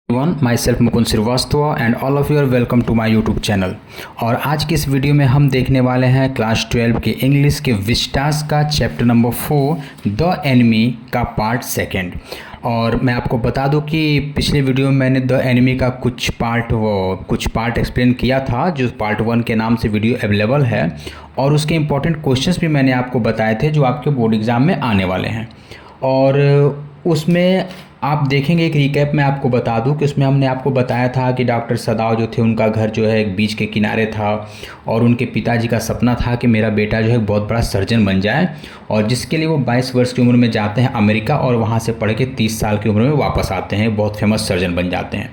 One myself Mukund Shrivastava and all of you are welcome to my YouTube channel. और आज की इस video में हम देखने वाले हैं क्लास 12 के इंग्लिश के विस्टास का चैप्टर नंबर 4 द एनिमी का पार्ट सेकंड। और मैं आपको बता दूं कि पिछले वीडियो में मैंने द एनिमी का कुछ पार्ट एक्सप्लेन किया था, जो पार्ट 1 के नाम से वीडियो अवेलेबल है, और उसके इंपॉर्टेंट क्वेश्चंस भी मैंने आपको बताए थे जो आपके बोर्ड एग्ज़ाम में आने वाले हैं। और उसमें आप देखेंगे, एक रिकैप में आपको बता दूं कि उसमें हमने आपको बताया था कि डॉक्टर सदाव जो थे उनका घर जो है एक बीच के किनारे था, और उनके पिताजी का सपना था कि मेरा बेटा जो है बहुत बड़ा सर्जन बन जाए, और जिसके लिए वो 22 वर्ष की उम्र में जाते हैं अमेरिका, और वहाँ से पढ़ के 30 साल की उम्र में वापस आते हैं, बहुत फेमस सर्जन बन जाते हैं।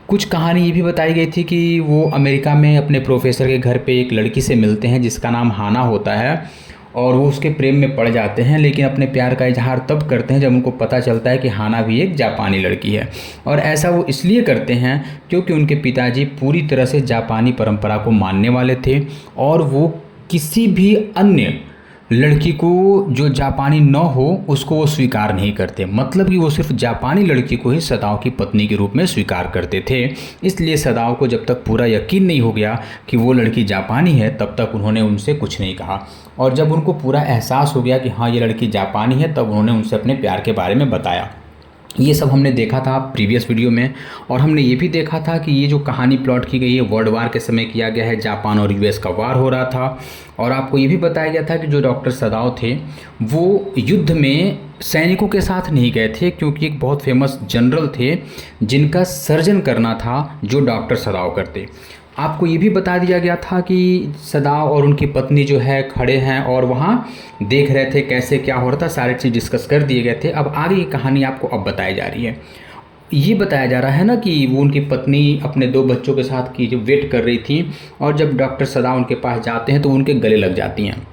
कुछ कहानी ये भी बताई गई थी कि वो अमेरिका में अपने प्रोफेसर के घर पे एक लड़की से मिलते हैं जिसका नाम हाना होता है, और वो उसके प्रेम में पड़ जाते हैं, लेकिन अपने प्यार का इजहार तब करते हैं जब उनको पता चलता है कि हाना भी एक जापानी लड़की है। और ऐसा वो इसलिए करते हैं क्योंकि उनके पिताजी पूरी तरह से जापानी परंपरा को मानने वाले थे, और वो किसी भी अन्य लड़की को जो जापानी न हो उसको वो स्वीकार नहीं करते। मतलब कि वो सिर्फ जापानी लड़की को ही सदाव की पत्नी के रूप में स्वीकार करते थे। इसलिए सदाव को जब तक पूरा यकीन नहीं हो गया कि वो लड़की जापानी है, तब तक उन्होंने उनसे कुछ नहीं कहा। और जब उनको पूरा एहसास हो गया कि हाँ, ये लड़की जापानी है, तब उन्होंने उनसे अपने प्यार के बारे में बताया। ये सब हमने देखा था प्रीवियस वीडियो में। और हमने ये भी देखा था कि ये जो कहानी प्लॉट की गई है वर्ल्ड वार के समय किया गया है, जापान और यूएस का वार हो रहा था। और आपको ये भी बताया गया था कि जो डॉक्टर सदाव थे वो युद्ध में सैनिकों के साथ नहीं गए थे, क्योंकि एक बहुत फेमस जनरल थे जिनका सर्जन करना था जो डॉक्टर सदाव करते। आपको ये भी बता दिया गया था कि सदाव और उनकी पत्नी जो है खड़े हैं और वहाँ देख रहे थे कैसे क्या हो रहा था, सारी चीज़ डिस्कस कर दिए गए थे। अब आगे की कहानी आपको अब बताई जा रही है। ये बताया जा रहा है ना कि वो उनकी पत्नी अपने 2 बच्चों के साथ की जो वेट कर रही थी, और जब डॉक्टर सदाव उनके पास जाते हैं तो उनके गले लग जाती हैं।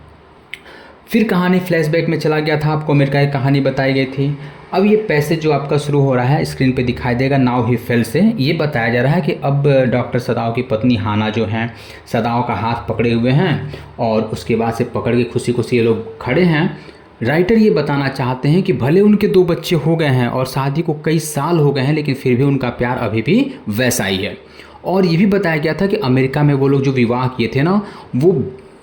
फिर कहानी फ्लैशबैक में चला गया था, आपको अमेरिका की कहानी बताई गई थी। अब ये पैसेज जो आपका शुरू हो रहा है स्क्रीन पे दिखाई देगा, नाउ ही फेल से। ये बताया जा रहा है कि अब डॉक्टर सदाव की पत्नी हाना जो हैं सदाव का हाथ पकड़े हुए हैं, और उसके बाद से पकड़ के खुशी खुशी ये लोग खड़े हैं। राइटर ये बताना चाहते हैं कि भले उनके 2 बच्चे हो गए हैं और शादी को कई साल हो गए हैं, लेकिन फिर भी उनका प्यार अभी भी वैसा ही है। और ये भी बताया गया था कि अमेरिका में वो लोग जो विवाह किए थे ना, वो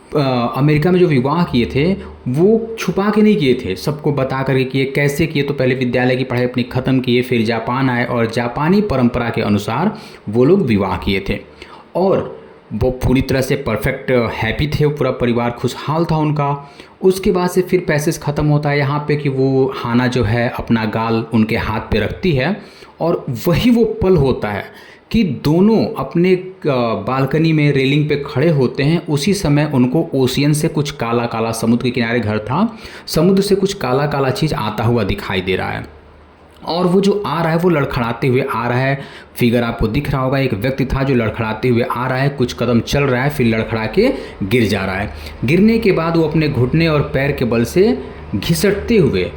अमेरिका में जो विवाह किए थे वो छुपा के नहीं किए थे, सबको बता करके किए। कैसे किए? तो पहले विद्यालय की पढ़ाई अपनी ख़त्म किए, फिर जापान आए और जापानी परंपरा के अनुसार वो लोग विवाह किए थे, और वो पूरी तरह से परफेक्ट हैप्पी थे, पूरा परिवार खुशहाल था उनका। उसके बाद से फिर पैसेज ख़त्म होता है यहाँ पे कि वो हाना जो है अपना गाल उनके हाथ पे रखती है, और वही वो पल होता है कि दोनों अपने बालकनी में रेलिंग पे खड़े होते हैं। उसी समय उनको ओशियन से कुछ काला काला, समुद्र के किनारे घर था, समुद्र से कुछ काला काला चीज़ आता हुआ दिखाई दे रहा है, और वो जो आ रहा है वो लड़खड़ाते हुए आ रहा है। फिगर आपको दिख रहा होगा, एक व्यक्ति था जो लड़खड़ाते हुए आ रहा है, कुछ कदम चल रहा है, फिर लड़खड़ा के गिर जा रहा है। गिरने के बाद वो अपने घुटने और पैर के बल से घिसटते हुए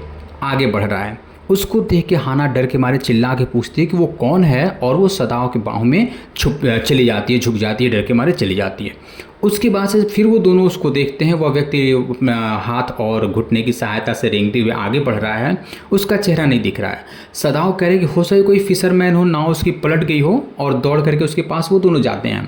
आगे बढ़ रहा है। उसको देख के हाना डर के मारे चिल्ला के पूछती है कि वो कौन है, और वो सदाव के बाहों में छुप चली जाती है, झुक जाती है, डर के मारे चली जाती है। उसके बाद से फिर वो दोनों उसको देखते हैं। वह व्यक्ति हाथ और घुटने की सहायता से रेंगते हुए आगे बढ़ रहा है, उसका चेहरा नहीं दिख रहा है। सदाव कह रहे कि हो सके कोई फिशरमैन हो, नाव उसकी पलट गई हो, और दौड़ करके उसके पास वो दोनों जाते हैं।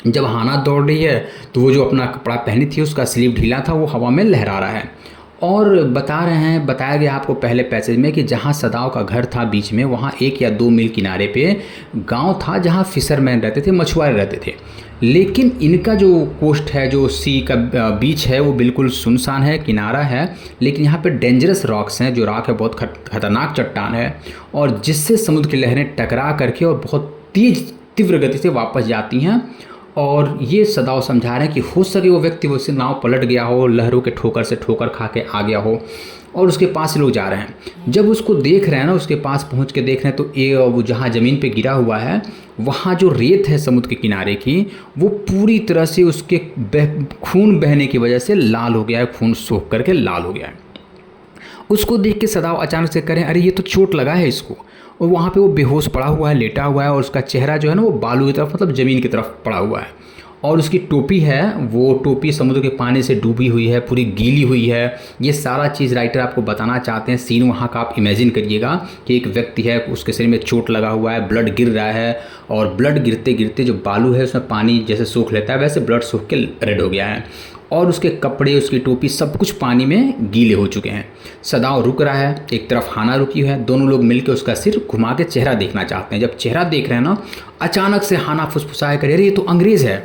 जब हाना दौड़ रही है तो वो जो अपना कपड़ा पहनी थी उसका स्लीव ढीला था, वो हवा में लहरा रहा है। और बताया गया आपको पहले पैसेज में कि जहाँ सदाव का घर था बीच में, वहाँ 1 या 2 मील किनारे पे गांव था जहाँ फिशरमैन रहते थे, मछुआरे रहते थे। लेकिन इनका जो कोस्ट है, जो सी का बीच है, वो बिल्कुल सुनसान है, किनारा है, लेकिन यहाँ पे डेंजरस रॉक्स हैं। जो रॉक है बहुत खतरनाक चट्टान है, और जिससे समुद्र की लहरें टकरा करके और बहुत तीव्र गति से वापस जाती हैं। और ये सदाव समझा रहे हैं कि हो सके वो व्यक्ति वो से नाव पलट गया हो, लहरों के ठोकर से ठोकर खा के आ गया हो, और उसके पास से लोग जा रहे हैं। जब उसको देख रहे हैं ना, उसके पास पहुंच के देख रहे हैं, तो वो जहाँ ज़मीन पे गिरा हुआ है, वहाँ जो रेत है समुद्र के किनारे की, वो पूरी तरह से उसके खून बहने की वजह से लाल हो गया है, खून सोख करके लाल हो गया है। उसको देख के सदाव अचानक से करें, अरे ये तो चोट लगा है इसको। और वहाँ पे वो बेहोश पड़ा हुआ है, लेटा हुआ है, और उसका चेहरा जो है ना वो बालू की तरफ, मतलब ज़मीन की तरफ पड़ा हुआ है। और उसकी टोपी है, वो टोपी समुद्र के पानी से डूबी हुई है, पूरी गीली हुई है। ये सारा चीज़ राइटर आपको बताना चाहते हैं। सीन वहाँ का आप इमेजिन करिएगा कि एक व्यक्ति है, उसके शरीर में चोट लगा हुआ है, ब्लड गिर रहा है, और ब्लड गिरते गिरते जो बालू है उसमें पानी जैसे सूख लेता है वैसे ब्लड सूख के रेड हो गया है, और उसके कपड़े, उसकी टोपी, सब कुछ पानी में गीले हो चुके हैं। सदाओ रुक रहा है, एक तरफ हाना रुकी है, दोनों लोग मिलकर उसका सिर घुमा के चेहरा देखना चाहते हैं। जब चेहरा देख रहे हैं ना, अचानक से हाना फुसफुसाए करे, अरे ये तो अंग्रेज़ है।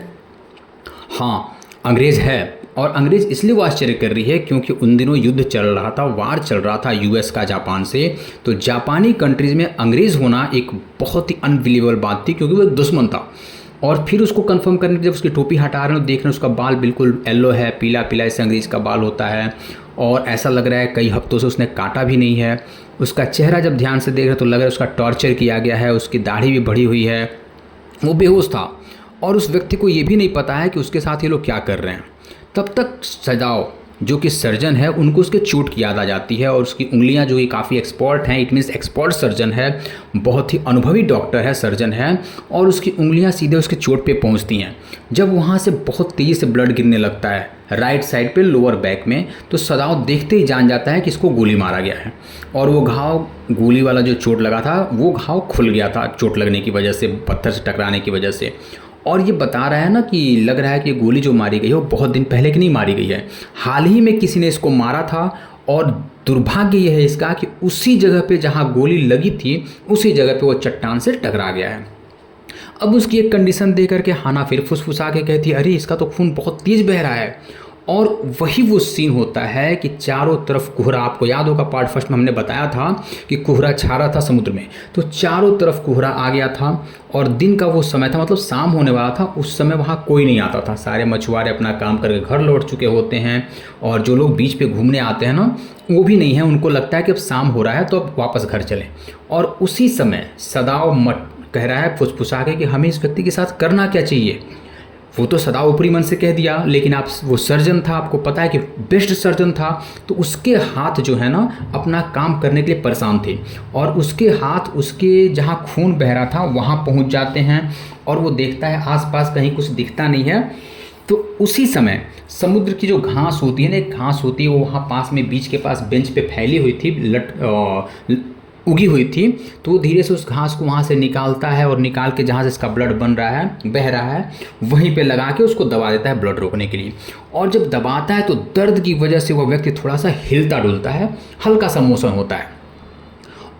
हाँ, अंग्रेज़ है, और अंग्रेज़ इसलिए वो आश्चर्य कर रही है क्योंकि उन दिनों युद्ध चल रहा था, वार चल रहा था यूएस का जापान से। तो जापानी कंट्रीज़ में अंग्रेज़ होना एक बहुत ही अनबिलीवेबल बात थी, क्योंकि वो एक दुश्मन था। और फिर उसको कंफर्म करने के जब उसकी टोपी हटा रहे हैं, देख रहे हैं उसका बाल बिल्कुल येलो है, पीला पीला, ऐसे अंग्रेज़ का बाल होता है, और ऐसा लग रहा है कई हफ्तों से उसने काटा भी नहीं है। उसका चेहरा जब ध्यान से देख रहे तो लग रहा है उसका टॉर्चर किया गया है, उसकी दाढ़ी भी बढ़ी हुई है, वो बेहोश था, और उस व्यक्ति को ये भी नहीं पता है कि उसके साथ ये लोग क्या कर रहे हैं। तब तक सदाओ जो कि सर्जन है, उनको उसके चोट की याद आ जाती है, और उसकी उंगलियां जो कि काफ़ी एक्सपर्ट हैं, इट मीन्स एक्सपर्ट सर्जन है, बहुत ही अनुभवी डॉक्टर है, सर्जन है, और उसकी उंगलियां सीधे उसके चोट पे पहुंचती हैं। जब वहां से बहुत तेज़ी से ब्लड गिरने लगता है राइट साइड पे लोअर बैक में, तो सदाओ देखते ही जान जाता है कि इसको गोली मारा गया है, और वो घाव, गोली वाला जो चोट लगा था वो घाव खुल गया था चोट लगने की वजह से, पत्थर से टकराने की वजह से। और ये बता रहा है ना कि लग रहा है कि गोली जो मारी गई है वो बहुत दिन पहले की नहीं मारी गई है, हाल ही में किसी ने इसको मारा था, और दुर्भाग्य यह है इसका कि उसी जगह पे जहाँ गोली लगी थी उसी जगह पे वो चट्टान से टकरा गया है। अब उसकी एक कंडीशन दे करके हाना फिर फुसफुसा के कहती है, अरे इसका तो खून बहुत तेज बह रहा है। और वही वो सीन होता है कि चारों तरफ कोहरा, आपको याद होगा पार्ट फर्स्ट में हमने बताया था कि कोहरा छा रहा था समुद्र में, तो चारों तरफ कोहरा आ गया था, और दिन का वो समय था, मतलब शाम होने वाला था। उस समय वहाँ कोई नहीं आता था, सारे मछुआरे अपना काम करके घर लौट चुके होते हैं, और जो लोग बीच पे घूमने आते हैं ना, वो भी नहीं है, उनको लगता है कि अब शाम हो रहा है तो अब वापस घर चलें। और उसी समय सदाओ मट कह रहा है फुसफुसा के कि हमें इस व्यक्ति के साथ करना क्या चाहिए। वो तो सदा ऊपरी मन से कह दिया, लेकिन आप, वो सर्जन था, आपको पता है कि बेस्ट सर्जन था, तो उसके हाथ जो है ना अपना काम करने के लिए परेशान थे, और उसके हाथ उसके जहाँ खून बह रहा था वहाँ पहुँच जाते हैं, और वो देखता है आसपास कहीं कुछ दिखता नहीं है। तो उसी समय समुद्र की जो घास होती है ना, एक घास होती है, वो वहाँ पास में बीच के पास बेंच पे फैली हुई थी, उगी हुई थी, तो वो धीरे से उस घास को वहाँ से निकालता है, और निकाल के जहाँ से इसका ब्लड बन रहा है, बह रहा है, वहीं पे लगा के उसको दबा देता है ब्लड रोकने के लिए। और जब दबाता है तो दर्द की वजह से वो व्यक्ति थोड़ा सा हिलता डुलता है, हल्का सा मोशन होता है,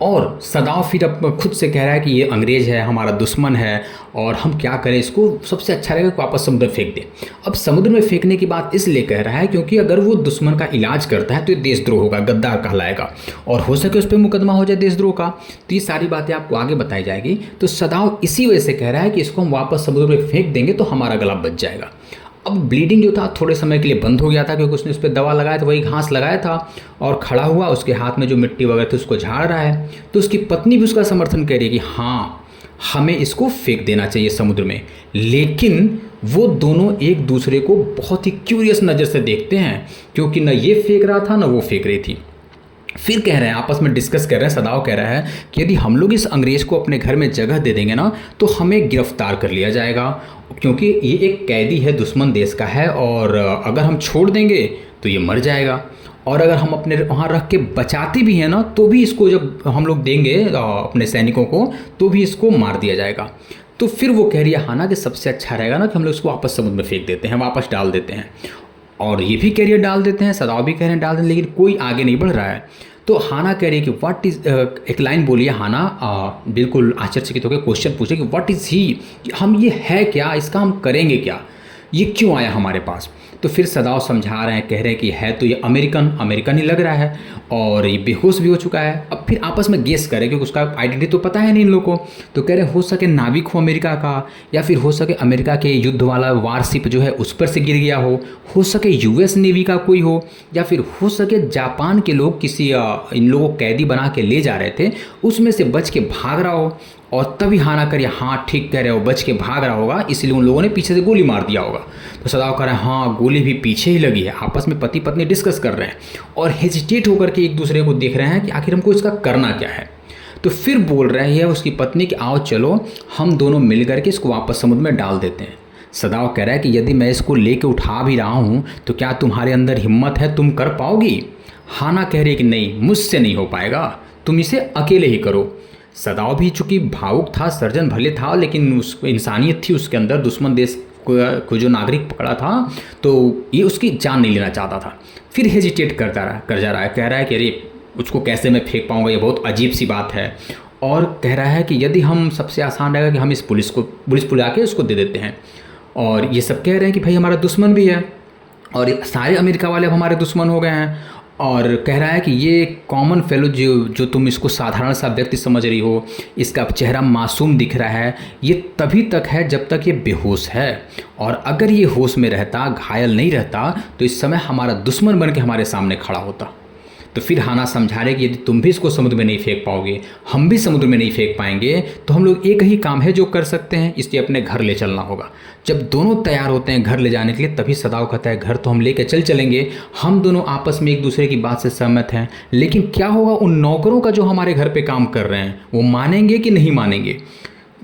और सदाओ फिर अब खुद से कह रहा है कि ये अंग्रेज़ है, हमारा दुश्मन है, और हम क्या करें, इसको सबसे अच्छा रहेगा कि वापस समुद्र फेंक दें। अब समुद्र में फेंकने की बात इसलिए कह रहा है क्योंकि अगर वो दुश्मन का इलाज करता है तो ये देशद्रोह होगा, गद्दार कहलाएगा, और हो सके उस पर मुकदमा हो जाए देशद्रोह का। तो ये सारी बातें आपको आगे बताई जाएगी। तो सदाओ इसी वजह से कह रहा है कि इसको हम वापस समुद्र में फेंक देंगे तो हमारा गला बच जाएगा। अब ब्लीडिंग जो था थोड़े समय के लिए बंद हो गया था, क्योंकि उसने उस पर दवा लगाया था, वही घास लगाया था, और खड़ा हुआ, उसके हाथ में जो मिट्टी वगैरह थी उसको झाड़ रहा है। तो उसकी पत्नी भी उसका समर्थन कर रही है कि हाँ, हमें इसको फेंक देना चाहिए समुद्र में। लेकिन वो दोनों एक दूसरे को बहुत ही क्यूरियस नज़र से देखते हैं, क्योंकि न ये फेंक रहा था न वो फेंक रही थी। फिर कह रहे हैं, आपस में डिस्कस कर रहे हैं, सदाओ कह रहा है कि यदि हम लोग इस अंग्रेज़ को अपने घर में जगह दे देंगे ना, तो हमें गिरफ्तार कर लिया जाएगा, क्योंकि ये एक कैदी है, दुश्मन देश का है, और अगर हम छोड़ देंगे तो ये मर जाएगा, और अगर हम अपने वहाँ रख के बचाते भी हैं ना, तो भी इसको जब हम लोग देंगे अपने सैनिकों को, तो भी इसको मार दिया जाएगा। तो फिर वो कह रही है हाना कि सबसे अच्छा रहेगा ना कि हम लोग इसको वापस समुद्र में फेंक देते हैं, वापस डाल देते हैं। और ये भी कह रही है डाल देते हैं, सदाओ भी कह रहे हैं डाल दें, लेकिन कोई आगे नहीं बढ़ रहा है। तो हाना कह रही है कि व्हाट इज़, एक लाइन बोली है हाना, बिल्कुल आश्चर्यचकित होकर क्वेश्चन पूछे कि व्हाट इज़ ही, हम ये है क्या, इसका हम करेंगे क्या, ये क्यों आया हमारे पास। तो फिर सदाओ समझा रहे हैं, कह रहे हैं कि है तो ये अमेरिकन ही लग रहा है, और ये बेहोश भी हो चुका है। अब फिर आपस में गेस करें, क्योंकि उसका आइडेंटिटी तो पता है नहीं इन लोगों को। तो कह रहे हैं हो सके नाविक हो अमेरिका का, या फिर हो सके अमेरिका के युद्ध वाला वारशिप जो है उस पर से गिर गया हो सके यूएस नेवी का कोई हो, या फिर हो सके जापान के लोग किसी इन लोगों को कैदी बना के ले जा रहे थे, उसमें से बच के भाग रहा हो, और तभी हाना करिए हाँ ठीक कह रहे हो, बच के भाग रहा होगा, इसलिए उन लोगों ने पीछे से गोली मार दिया होगा। तो सदाओ कह रहा है हाँ, गोली भी पीछे ही लगी है। आपस में पति पत्नी डिस्कस कर रहे हैं, और हेजिटेट होकर के एक दूसरे को देख रहे हैं कि आखिर हमको इसका करना क्या है। तो फिर बोल रही है उसकी पत्नी कि आओ चलो हम दोनों मिल करके इसको वापस समुद्र में डाल देते हैं। सदाव कह रहा है कि यदि मैं इसको लेके उठा भी रहा हूँ तो क्या तुम्हारे अंदर हिम्मत है, तुम कर पाओगी? हाना कह रही है कि नहीं, मुझसे नहीं हो पाएगा, तुम इसे अकेले ही करो। सदाव भी चूंकि भावुक था, सर्जन भले था, लेकिन उस इंसानियत थी उसके अंदर। दुश्मन देश को जो नागरिक पकड़ा था तो ये उसकी जान नहीं लेना चाहता था। फिर हेजिटेट कर जा रहा है, कह रहा है कि अरे उसको कैसे मैं फेंक पाऊँगा, ये बहुत अजीब सी बात है। और कह रहा है कि यदि हम, सबसे आसान रहेगा कि हम इस पुलिस बुला के उसको दे देते हैं। और ये सब कह रहे हैं कि भाई हमारा दुश्मन भी है और सारे अमेरिका वाले अब हमारे दुश्मन हो गए हैं। और कह रहा है कि ये कॉमन फेलो जो तुम इसको साधारण सा व्यक्ति समझ रही हो, इसका चेहरा मासूम दिख रहा है, ये तभी तक है जब तक ये बेहोश है। और अगर ये होश में रहता, घायल नहीं रहता, तो इस समय हमारा दुश्मन बन के हमारे सामने खड़ा होता। तो फिर हाना समझा रहे कि यदि तुम भी इसको समुद्र में नहीं फेंक पाओगे, हम भी समुद्र में नहीं फेंक पाएंगे, तो हम लोग एक ही काम है जो कर सकते हैं, इसलिए अपने घर ले चलना होगा। जब दोनों तैयार होते हैं घर ले जाने के लिए, तभी सदाव कहता है घर तो हम लेके चलेंगे, हम दोनों आपस में एक दूसरे की बात से सहमत हैं, लेकिन क्या होगा उन नौकरों का जो हमारे घर पे काम कर रहे हैं, वो मानेंगे कि नहीं मानेंगे?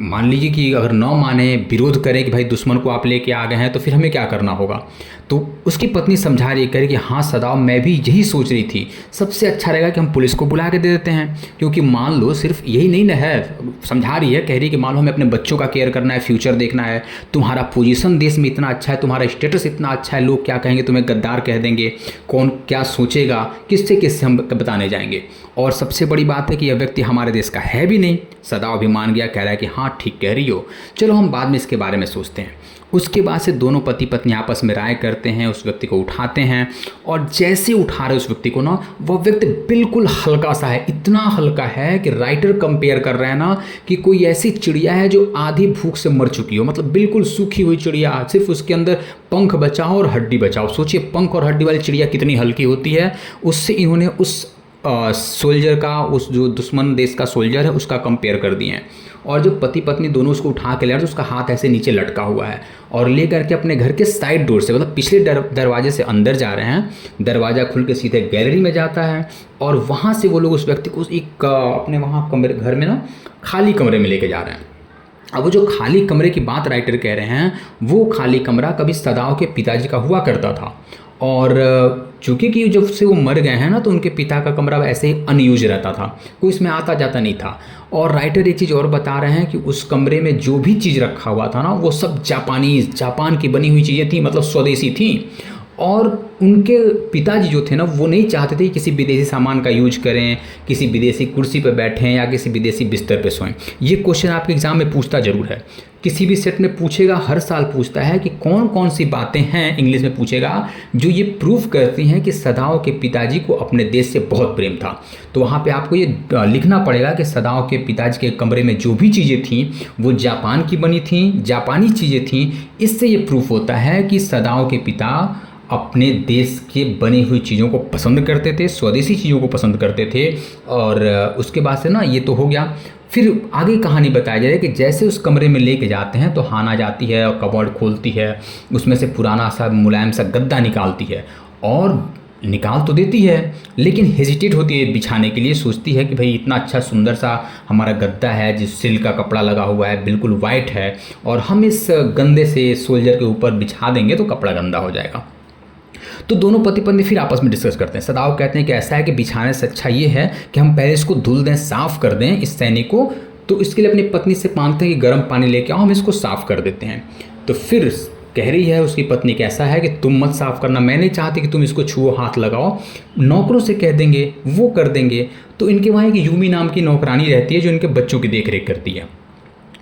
मान लीजिए कि अगर न माने, विरोध करें कि भाई दुश्मन को आप लेके आ गए हैं, तो फिर हमें क्या करना होगा? तो उसकी पत्नी समझा रही करे कि हाँ सदाव, मैं भी यही सोच रही थी, सबसे अच्छा रहेगा कि हम पुलिस को बुला के दे देते हैं, क्योंकि मान लो सिर्फ यही नहीं ना है, समझा रही है, कह रही कि मान लो हमें अपने बच्चों का केयर करना है, फ्यूचर देखना है, तुम्हारा पोजीशन देश में इतना अच्छा है, तुम्हारा स्टेटस इतना अच्छा है, लोग क्या कहेंगे, तुम्हें गद्दार कह देंगे, कौन क्या सोचेगा, किससे किससे हम बताने जाएंगे। और सबसे बड़ी बात है कि यह व्यक्ति हमारे देश का है भी नहीं। सदाव भी मान गया, कह रहा है कि हाँ ठीक कह रही हो, चलो हम बाद में इसके बारे में सोचते हैं। उसके बाद से दोनों पति पत्नी आपस में राय करते हैं, उस व्यक्ति को उठाते हैं, और जैसे उठा रहे उस व्यक्ति को ना, वह व्यक्ति बिल्कुल हल्का सा है, इतना हल्का है कि राइटर कंपेयर कर रहे हैं ना कि कोई ऐसी चिड़िया है जो आधी भूख से मर चुकी हो, मतलब बिल्कुल सूखी हुई चिड़िया, सिर्फ उसके अंदर पंख बचा हो और हड्डी बचा हो। सोचिए पंख और हड्डी वाली चिड़िया कितनी हल्की होती है। उससे इन्होंने उस सोल्जर का, उस जो दुश्मन देश का सोल्जर है, उसका कंपेयर कर दिए हैं। और जो पति पत्नी दोनों उसको उठा के ले रहे हैं, तो उसका हाथ ऐसे नीचे लटका हुआ है, और ले करके अपने घर के साइड डोर से, मतलब पिछले दरवाजे से अंदर जा रहे हैं। दरवाज़ा खुल के सीधे गैलरी में जाता है, और वहाँ से वो लोग उस व्यक्ति को एक अपने वहाँ कमरे, घर में ना खाली कमरे में लेके जा रहे हैं। अब वो जो खाली कमरे की बात राइटर कह रहे हैं, वो खाली कमरा कभी सदाव के पिताजी का हुआ करता था। और चूँकि कि जब से वो मर गए हैं ना, तो उनके पिता का कमरा ऐसे ही अनयूज रहता था, कोई इसमें आता जाता नहीं था। और राइटर एक चीज़ और बता रहे हैं कि उस कमरे में जो भी चीज़ रखा हुआ था ना, वो सब जापान की बनी हुई चीज़ें थी, मतलब स्वदेशी थी। और उनके पिताजी जो थे ना, वो नहीं चाहते थे कि किसी विदेशी सामान का यूज करें, किसी विदेशी कुर्सी पर बैठें या किसी विदेशी बिस्तर पर सोएं। ये क्वेश्चन आपके एग्जाम में पूछता जरूर है, किसी भी सेट में पूछेगा, हर साल पूछता है कि कौन कौन सी बातें हैं, इंग्लिश में पूछेगा, जो ये प्रूफ करती हैं कि सदाव के पिताजी को अपने देश से बहुत प्रेम था। तो वहाँ पे आपको ये लिखना पड़ेगा कि सदाव के पिताजी के कमरे में जो भी चीज़ें थीं वो जापान की बनी थीं, जापानी चीज़ें थीं। इससे ये प्रूफ होता है कि सदाव के पिता अपने देश के बनी हुई चीज़ों को पसंद करते थे, स्वदेशी चीज़ों को पसंद करते थे। और उसके बाद से ना, ये तो हो गया। फिर आगे कहानी बताई जा रही है कि जैसे उस कमरे में लेके जाते हैं, तो हाना जाती है और कबर्ड खोलती है, उसमें से पुराना सा मुलायम सा गद्दा निकालती है, और निकाल तो देती है, लेकिन हेजिटेट होती है बिछाने के लिए। सोचती है कि भाई इतना अच्छा सुंदर सा हमारा गद्दा है, जिस सिल्क का कपड़ा लगा हुआ है, बिल्कुल वाइट है, और हम इस गंदे से सोल्जर के ऊपर बिछा देंगे तो कपड़ा गंदा हो जाएगा। तो दोनों पति पत्नी फिर आपस में डिस्कस करते हैं। सदाव कहते हैं कि ऐसा है कि बिछाने से अच्छा ये है कि हम पहले इसको धुल दें, साफ़ कर दें इस सैनिक को। तो इसके लिए अपनी पत्नी से मांगते हैं कि गर्म पानी लेके आओ, हम इसको साफ़ कर देते हैं। तो फिर कह रही है उसकी पत्नी कि ऐसा है कि तुम मत साफ़ करना, मैं नहीं चाहती कि तुम इसको छुओ, हाथ लगाओ, नौकरों से कह देंगे, वो कर देंगे। तो इनके वहाँ एक यूमी नाम की नौकरानी रहती है जो इनके बच्चों की देख रेख करती है।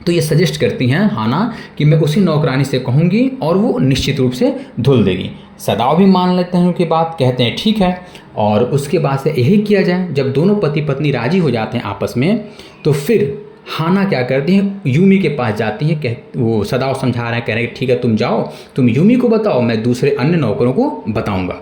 तो ये सजेस्ट करती हैं हाना कि मैं उसी नौकरानी से कहूँगी और वो निश्चित रूप से धुल देगी। सदाव भी मान लेते हैं उनकी बात, कहते हैं ठीक है। और उसके बाद से यही किया जाए। जब दोनों पति पत्नी राजी हो जाते हैं आपस में, तो फिर हाना क्या करती हैं, यूमी के पास जाती हैं। वो सदाव समझा रहे हैं, कह रहे हैं ठीक है तुम जाओ, तुम यूमी को बताओ, मैं दूसरे अन्य नौकरों को बताऊंगा।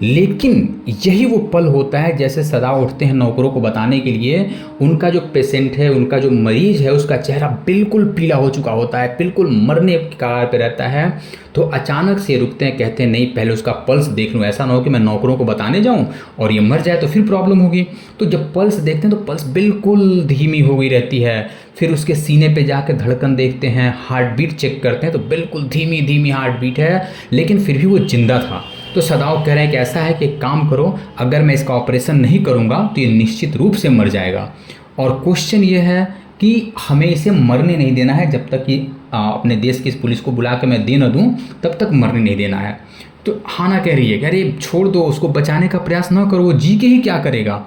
लेकिन यही वो पल होता है जैसे सदाव उठते हैं नौकरों को बताने के लिए, उनका जो पेशेंट है, उनका जो मरीज है, उसका चेहरा बिल्कुल पीला हो चुका होता है, बिल्कुल मरने की कगार पे रहता है। तो अचानक से रुकते हैं, कहते हैं नहीं पहले उसका पल्स देख लूँ, ऐसा ना हो कि मैं नौकरों को बताने जाऊँ और ये मर जाए तो फिर प्रॉब्लम होगी। तो जब पल्स देखते हैं तो पल्स बिल्कुल धीमी हो गई रहती है, फिर उसके सीने पे जाकर धड़कन देखते हैं, हार्ट बीट चेक करते हैं तो बिल्कुल धीमी धीमी हार्ट बीट है, लेकिन फिर भी वो जिंदा था। तो सदाव कह रहे हैं कि ऐसा है कि एक काम करो, अगर मैं इसका ऑपरेशन नहीं करूँगा तो ये निश्चित रूप से मर जाएगा। और क्वेश्चन ये है कि हमें इसे मरने नहीं देना है, जब तक कि अपने देश की इस पुलिस को बुला के मैं दे न दूँ तब तक मरने नहीं देना है। तो हाना कह रही है कि अरे छोड़ दो, उसको बचाने का प्रयास ना करो, वो जी के ही क्या करेगा।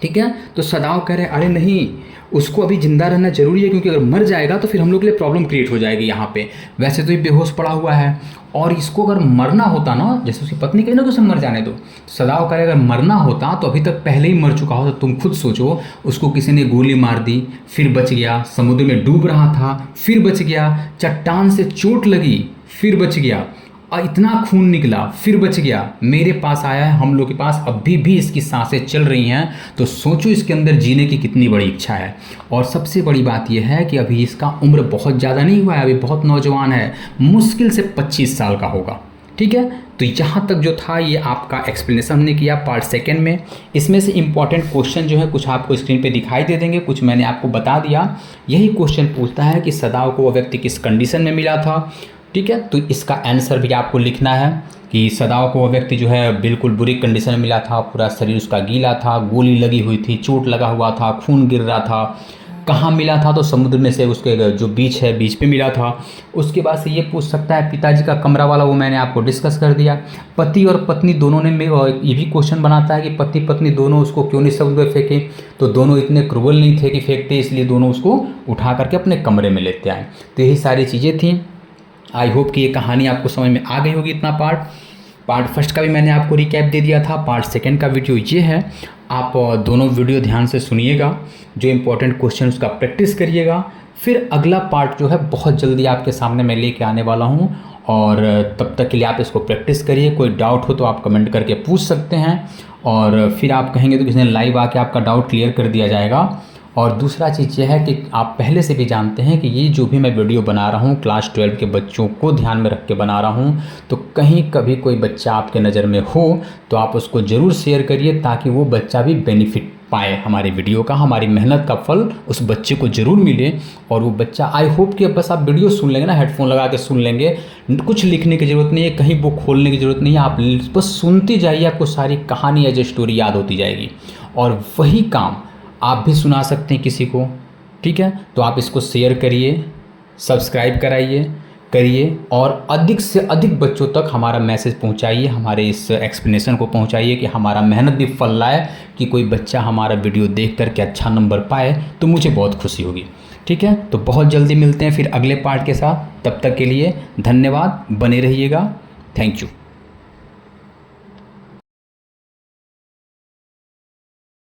ठीक है, तो सदाव कह रहे हैं अरे नहीं, उसको अभी जिंदा रहना जरूरी है, क्योंकि अगर मर जाएगा तो फिर हम लोग के लिए प्रॉब्लम क्रिएट हो जाएगी यहाँ पे। वैसे तो ये बेहोश पड़ा हुआ है, और इसको अगर मरना होता ना, जैसे उसकी पत्नी कही ना कि उसे मर जाने दो, सदाव कह रहे अगर मरना होता तो अभी तक पहले ही मर चुका होता। तुम खुद सोचो, उसको किसी ने गोली मार दी, फिर बच गया, समुद्र में डूब रहा था फिर बच गया, चट्टान से चोट लगी फिर बच गया, और इतना खून निकला फिर बच गया, मेरे पास आया है, हम लोग के पास अभी भी इसकी सांसें चल रही हैं। तो सोचो इसके अंदर जीने की कितनी बड़ी इच्छा है। और सबसे बड़ी बात यह है कि अभी इसका उम्र बहुत ज़्यादा नहीं हुआ है, अभी बहुत नौजवान है, मुश्किल से 25 साल का होगा। ठीक है, तो यहाँ तक जो था ये आपका एक्सप्लेनेशन हमने किया पार्ट सेकेंड में। इसमें से इंपॉर्टेंट क्वेश्चन जो है कुछ आपको स्क्रीन पे दिखाई दे देंगे, कुछ मैंने आपको बता दिया। यही क्वेश्चन पूछता है कि सदाव को वो व्यक्ति किस कंडीशन में मिला था। ठीक है, तो इसका आंसर भी आपको लिखना है कि सदाव को वो व्यक्ति जो है बिल्कुल बुरी कंडीशन में मिला था, पूरा शरीर उसका गीला था, गोली लगी हुई थी, चोट लगा हुआ था, खून गिर रहा था। कहाँ मिला था, तो समुद्र में से उसके जो बीच है बीच पे मिला था। उसके बाद से ये पूछ सकता है पिताजी का कमरा वाला, वो मैंने आपको डिस्कस कर दिया। पति और पत्नी दोनों ने, ये भी क्वेश्चन बनाता है कि पति पत्नी दोनों उसको क्यों नहीं समुद्र में फेंके, तो दोनों इतने क्रूअल नहीं थे कि फेंकते, इसलिए दोनों उसको उठा करके अपने कमरे में लेते आए। तो यही सारी चीज़ें थी। आई होप कि ये कहानी आपको समझ में आ गई होगी। इतना पार्ट फर्स्ट का भी मैंने आपको रिकैप दे दिया था, पार्ट सेकंड का वीडियो ये है। आप दोनों वीडियो ध्यान से सुनिएगा, जो इंपॉर्टेंट क्वेश्चन उसका प्रैक्टिस करिएगा। फिर अगला पार्ट जो है बहुत जल्दी आपके सामने मैं लेके आने वाला हूँ, और तब तक के लिए आप इसको प्रैक्टिस करिए। कोई डाउट हो तो आप कमेंट करके पूछ सकते हैं, और फिर आप कहेंगे तो किसी ने लाइव आके आपका डाउट क्लियर कर दिया जाएगा। और दूसरा चीज़ यह है कि आप पहले से भी जानते हैं कि ये जो भी मैं वीडियो बना रहा हूँ क्लास 12 के बच्चों को ध्यान में रख के बना रहा हूँ। तो कहीं कभी कोई बच्चा आपके नज़र में हो तो आप उसको ज़रूर शेयर करिए, ताकि वो बच्चा भी बेनिफिट पाए हमारी वीडियो का, हमारी मेहनत का फल उस बच्चे को ज़रूर मिले। और वो बच्चा, आई होप कि बस आप वीडियो सुन लेंगे ना, हेडफोन लगा के सुन लेंगे, कुछ लिखने की ज़रूरत नहीं है, कहीं बुक खोलने की ज़रूरत नहीं है, आप बस सुनते जाइए, आपको सारी कहानी या जो स्टोरी याद होती जाएगी। और वही काम आप भी सुना सकते हैं किसी को। ठीक है, तो आप इसको शेयर करिए, सब्सक्राइब करिए, और अधिक से अधिक बच्चों तक हमारा मैसेज पहुंचाइए, हमारे इस एक्सप्लेनेशन को पहुंचाइए कि हमारा मेहनत भी फल लाए, कि कोई बच्चा हमारा वीडियो देख करके अच्छा नंबर पाए, तो मुझे बहुत खुशी होगी। ठीक है, तो बहुत जल्दी मिलते हैं फिर अगले पार्ट के साथ। तब तक के लिए धन्यवाद, बने रहिएगा। Thank you.